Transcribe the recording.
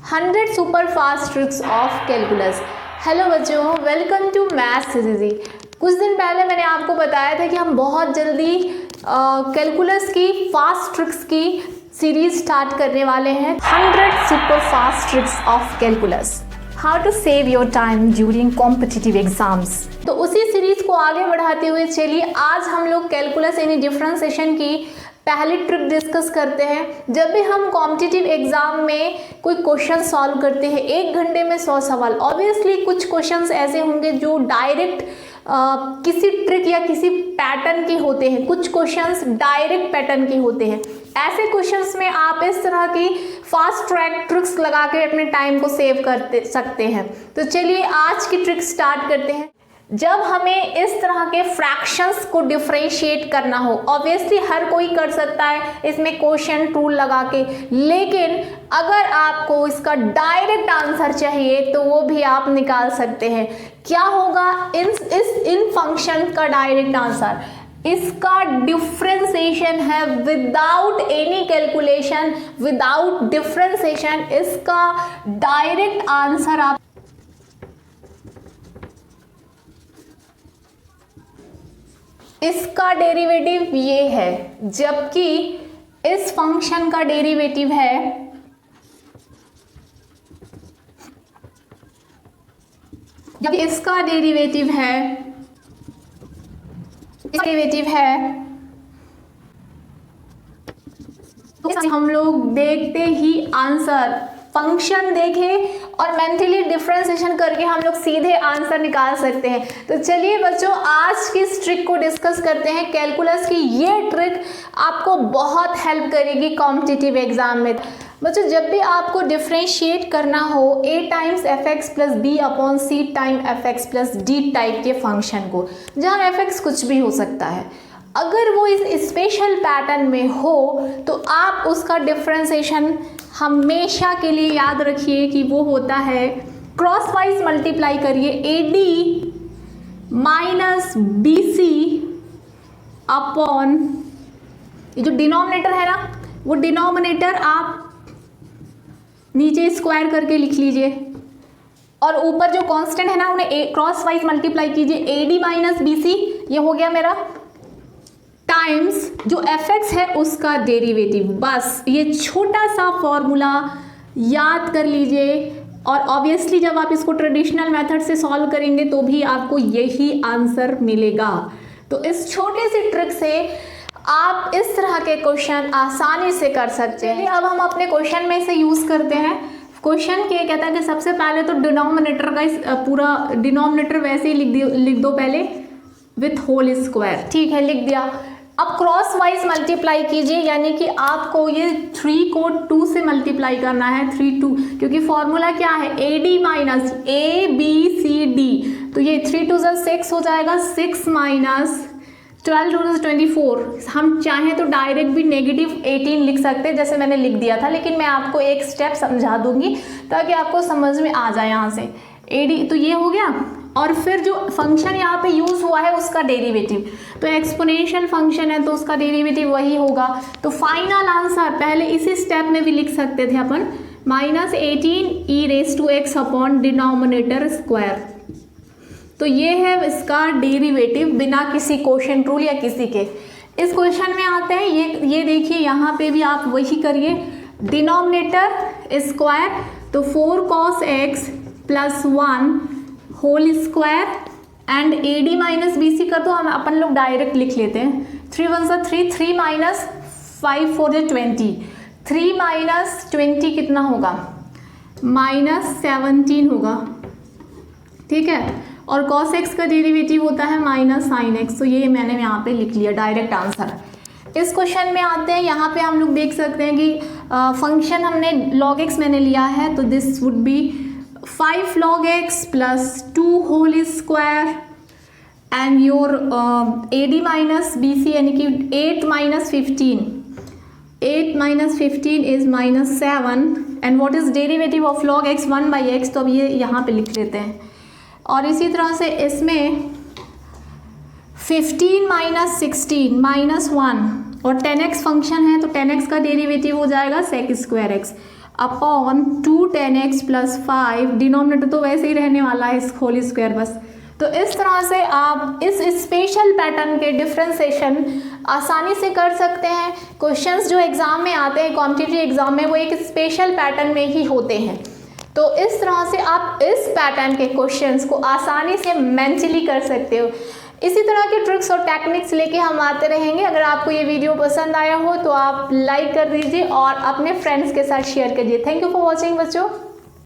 100 super fast tricks of calculus. Hello बच्चों, welcome to maths is easy. कुछ दिन पहले मैंने आपको बताया था कि हम बहुत जल्दी कैलकुलस की फास्ट ट्रिक्स की सीरीज स्टार्ट करने वाले हैं। 100 super fast tricks of calculus, how to save your time during competitive exams. तो उसी सीरीज को आगे बढ़ाते हुए चलिए आज हम लोग कैलकुलस यानी डिफरेंशिएशन की पहली ट्रिक डिस्कस करते हैं। जब भी हम कॉम्पिटिटिव एग्जाम में कोई क्वेश्चन सॉल्व करते हैं 1 घंटे में 100 सवाल, ऑब्वियसली कुछ क्वेश्चंस ऐसे होंगे जो डायरेक्ट किसी ट्रिक या किसी पैटर्न के होते हैं, कुछ क्वेश्चंस डायरेक्ट पैटर्न के होते हैं। ऐसे क्वेश्चंस में आप इस तरह की फास्ट ट्रैक ट्रिक्स लगा के अपने टाइम को सेव कर सकते हैं। तो चलिए आज की ट्रिक स्टार्ट करते हैं। जब हमें इस तरह के फ्रैक्शंस को डिफरेंशिएट करना हो, ऑब्वियसली हर कोई कर सकता है इसमें क्वोशिएंट रूल लगा के, लेकिन अगर आपको इसका डायरेक्ट आंसर चाहिए तो वो भी आप निकाल सकते हैं। क्या होगा इन फंक्शन का डायरेक्ट आंसर? इसका डिफरेंशिएशन है without any calculation, without differentiation इसका डायरेक्ट आंसर आप इसका डेरिवेटिव ये है, जबकि इस फंक्शन का डेरिवेटिव है जब इसका डेरिवेटिव है तो हम लोग देखते ही आंसर फंक्शन देखें और मेंटली डिफरेंशिएशन करके हम लोग सीधे आंसर निकाल सकते हैं। तो चलिए बच्चों आज की इस ट्रिक को डिस्कस करते हैं। कैलकुलस की ये ट्रिक आपको बहुत हेल्प करेगी कॉम्पिटिटिव एग्जाम में। बच्चों जब भी आपको डिफरेंशिएट करना हो a times F X plus B upon C time F X plus D type के फंक्शन को, जहाँ एफ एक्स कुछ भी हो सकता है, अगर वो इस स्पेशल पैटर्न में हो तो आप उसका डिफरेंशिएशन हमेशा के लिए याद रखिए कि वो होता है क्रॉस वाइज मल्टीप्लाई करिए A D minus B C upon, ये जो डिनोमिनेटर है ना, वो डिनोमिनेटर आप नीचे स्क्वायर करके लिख लीजिए और ऊपर जो कांस्टेंट है ना उन्हें क्रॉस वाइज मल्टीप्लाई कीजिए। A D minus B C ये हो गया मेरा, टाइम्स जो एफ एक्स है उसका डेरिवेटिव। बस ये छोटा सा फॉर्मूला याद कर लीजिए और ऑब्वियसली जब आप इसको ट्रेडिशनल मेथड से सॉल्व करेंगे तो भी आपको यही आंसर मिलेगा। तो इस छोटे से ट्रिक से आप इस तरह के क्वेश्चन आसानी से कर सकते हैं। अब हम अपने क्वेश्चन में से यूज़ करते हैं। क्वेश्चन क्या कहता है कि सबसे पहले तो डिनोमिनेटर का पूरा डिनोमिनेटर वैसे ही लिख दो पहले विथ होल स्क्वायर, ठीक है, लिख दिया। अब क्रॉस वाइज मल्टीप्लाई कीजिए, यानी कि आपको ये 3 को 2 से मल्टीप्लाई करना है, 3 2, क्योंकि फॉर्मूला क्या है A D minus A B C D, तो ये 3 2 6 हो जाएगा, 6 माइनस 12 2 24। हम चाहें तो डायरेक्ट भी नेगेटिव 18 लिख सकते हैं जैसे मैंने लिख दिया था, लेकिन मैं आपको एक स्टेप समझा दूंगी ताकि आपको समझ में आ जाए। यहाँ से ए डी तो ये हो गया, और फिर जो फंक्शन यहाँ पे यूज़ हुआ है उसका डेरिवेटिव, तो एक्सपोनेंशियल फंक्शन है तो उसका डेरिवेटिव वही होगा। तो फाइनल आंसर पहले इसी स्टेप में भी लिख सकते थे अपन, minus 18 e raise to x upon denominator square. तो ये है इसका डेरिवेटिव बिना किसी क्वोशिएंट रूल या किसी के। इस क्वेश्चन में आते हैं, ये देखिए यहाँ पे भी आप वही करिए, डिनोमिनेटर स्क्वायर तो 4 cos x plus 1 whole square and A D minus B C कर दो, हम अपन लोग डायरेक्ट लिख लेते हैं। 3 1 3, 3 माइनस 5 4 20, 3 माइनस 20 कितना होगा, माइनस 17 होगा, ठीक है। और cos x का डेरिवेटिव होता है माइनस साइन x, तो ये मैंने यहाँ पे लिख लिया डायरेक्ट आंसर। इस क्वेश्चन में आते हैं, यहाँ पे हम लोग देख सकते हैं कि फंक्शन हमने log x मैंने लिया है, तो this would be 5 log x plus 2 whole square and your A D minus B C, यानी कि 8 minus 15, 8 minus 15 is minus 7 and what is derivative of log x 1 by X, तो अब ये यहाँ पे लिख लेते हैं। और इसी तरह से इसमें 15 माइनस 16 माइनस 1 और 10x फंक्शन है तो 10x का डेरिवेटिव हो जाएगा sec square x. Upon 2 10x plus 5, denominator तो वैसे ही रहने वाला है इस होल स्क्वायर बस। तो इस तरह से आप इस स्पेशल पैटर्न के डिफ्रेंसिएशन आसानी से कर सकते हैं। क्वेश्चंस जो एग्ज़ाम में आते हैं कॉम्पिटिटिव एग्ज़ाम में वो एक स्पेशल पैटर्न में ही होते हैं। तो इस तरह से आप इस पैटर्न के क्वेश्चंस को आसानी से मेंटली कर सकते हो। इसी तरह के ट्रिक्स और टेक्निक्स लेके हम आते रहेंगे। अगर आपको ये वीडियो पसंद आया हो तो आप लाइक कर दीजिए और अपने फ्रेंड्स के साथ शेयर कीजिए। थैंक यू फॉर वॉचिंग बच्चों।